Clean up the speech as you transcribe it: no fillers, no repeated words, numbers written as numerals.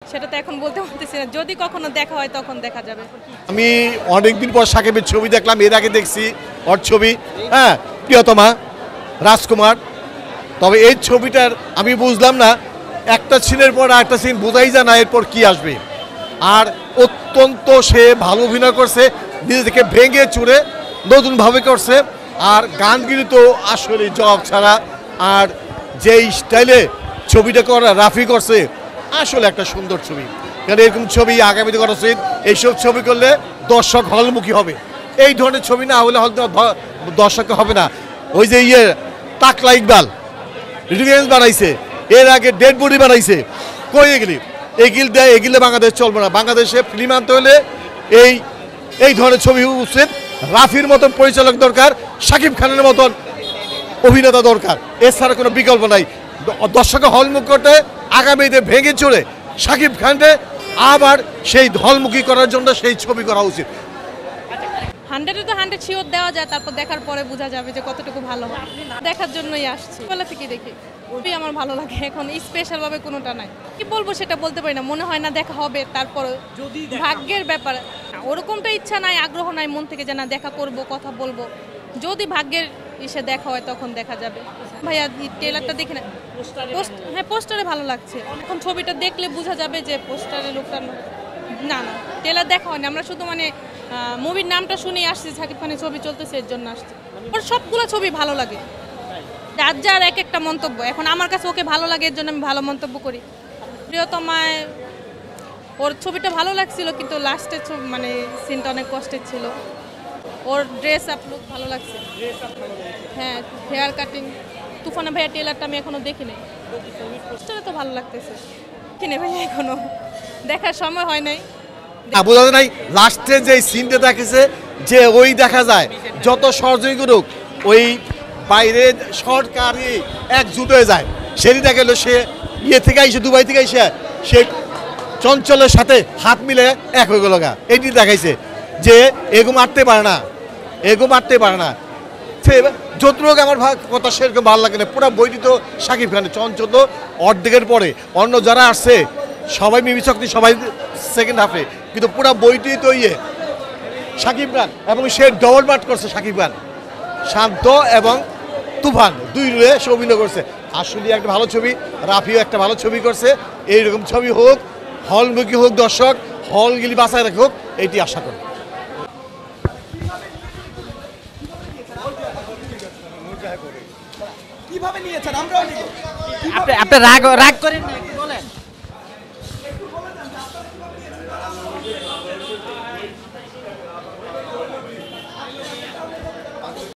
সেটা তো এখন বলতে পারতেছি না, যদি কখনো দেখা হয় তখন দেখা যাবে। আমি অনেকদিন পর সাকিবের ছবি দেখলাম, এর আগে দেখছি ওর ছবি, হ্যাঁ, প্রিয়তমা, রাজকুমার। তবে এই ছবিটার আমি বুঝলাম না, একটা সিনের পর একটা সিন বোঝাই যায় না এরপর কি আসবে। আর অত্যন্ত সে ভালো অভিনয় করছে, নিজে থেকে ভেঙে চুরে নতুনভাবে করছে। আর গানগুলি তো আসলে জবাব ছাড়া। আর যেই স্টাইলে ছবিটা করা রাফি করছে, আসলে একটা সুন্দর ছবি। কারণ এরকম ছবি আগামীতে করা উচিত। এইসব ছবি করলে দর্শক হলমুখী হবে। এই ধরনের ছবি না হলে হয়তো দর্শক হবে না। ওই যে তাকলা ইকবাল রিডিগেন্স বানাইছে, এর আগে ডেড বডি বানাইছে, কই এগুলি? এগিলে বাংলাদেশ চলবে না। বাংলাদেশে ফিল্ম আনতে হলে এই ধরনের ছবি উচিত। রাফির মতন পরিচালক দরকার, শাকিব খানের মতন অভিনেতা দরকার, এছাড়া কোনো বিকল্প নাই। দর্শককে হলমুখ করতে আগামীতে ভেঙে চড়ে শাকিব খানকে আবার সেই হলমুখী করার জন্য সেই ছবি করা উচিত। 100-এ তো 100 শিওর দেওয়া যায়, তারপর দেখার পরে বোঝা যাবে যে কতটুকু ভালো হয়। দেখার জন্যই আসছি, বেলা থেকে দেখি, খুবই আমার ভালো লাগে। এখন স্পেশাল ভাবে কোনোটা নাই, কি বলবো সেটা বলতে পারি না। মনে হয় না দেখা হবে, তারপর ভাগ্যের ব্যাপার। ওরকমটা ইচ্ছা নাই, আগ্রহ নাই মন থেকে যে না দেখা করব, কথা বলবো। যদি ভাগ্যের ইসে দেখা হয় তখন দেখা যাবে। ভাইয়া ট্রেলারটা দেখে না, হ্যাঁ পোস্টারে ভালো লাগছে। এখন ছবিটা দেখলে বোঝা যাবে যে পোস্টারে লোকটা না ট্রেলার দেখা হয়নি। আমরা শুধু মানে মুভির নামটা শুনেই আসছি, শাকিব খানের ছবি চলতেছে এর জন্য আসছি। ওর সবগুলো ছবি ভালো লাগে, যার যার এক একটা মন্তব্য। এখন আমার কাছে ওকে ভালো লাগে, এর জন্য আমি ভালো মন্তব্য করি। প্রিয়তমায় ওর ছবিটা ভালো লাগছিল, কিন্তু লাস্টের মানে সিনটা অনেক কষ্টের ছিল। ওর ড্রেস আপ লুক ভালো লাগছে, হ্যাঁ, হেয়ার কাটিং। তুফানা ভাইয়া টেলারটা আমি এখনো দেখিনি, পোস্টারে তো ভালো লাগতেছে। কিনে ভাইয়া এখনো দেখার সময় হয় নাই। বোঝা যায় নাই লাস্টে যে সিনটা দেখেছে, যে ওই দেখা যায় যত সহযোগী করুক, ওই বাইরে সরকারি একজুট হয়ে যায়। সেটি দেখা গেল সে থেকে আইসে, দুবাই থেকে আইসে সে চঞ্চলের সাথে হাত মিলে এক হয়ে গেল গা। এটি দেখাইছে যে এগো মারতে পারে না, এগো মারতে পারে না। সে যতটুক আমার কথা সেরকম ভালো লাগে না। পুরো বইটি তো শাকিব খানের, চঞ্চল তো অর্ধেকের পরে, অন্য যারা আসছে সবাই মিমি শক্তি, সবাই সেকেন্ড হাফে, কিন্তু পুরো বইটি তো শাকিব খান, এবং সে ডবল পার্ট করছে শাকিব খান। শান্ত এবং তুফান দুই রুয়ে সে অভিনয় করছে। আসলে একটা ভালো ছবি, রাফিও একটা ভালো ছবি করছে। এইরকম ছবি হোক, হলমুখী হোক, দর্শক হলগুলি বাঁচায় রাখুক, এইটি আশা করি। কিভাবে নিয়েছেন? আমরাও নিব। আপনি রাগ করেন না, একটু বলেন।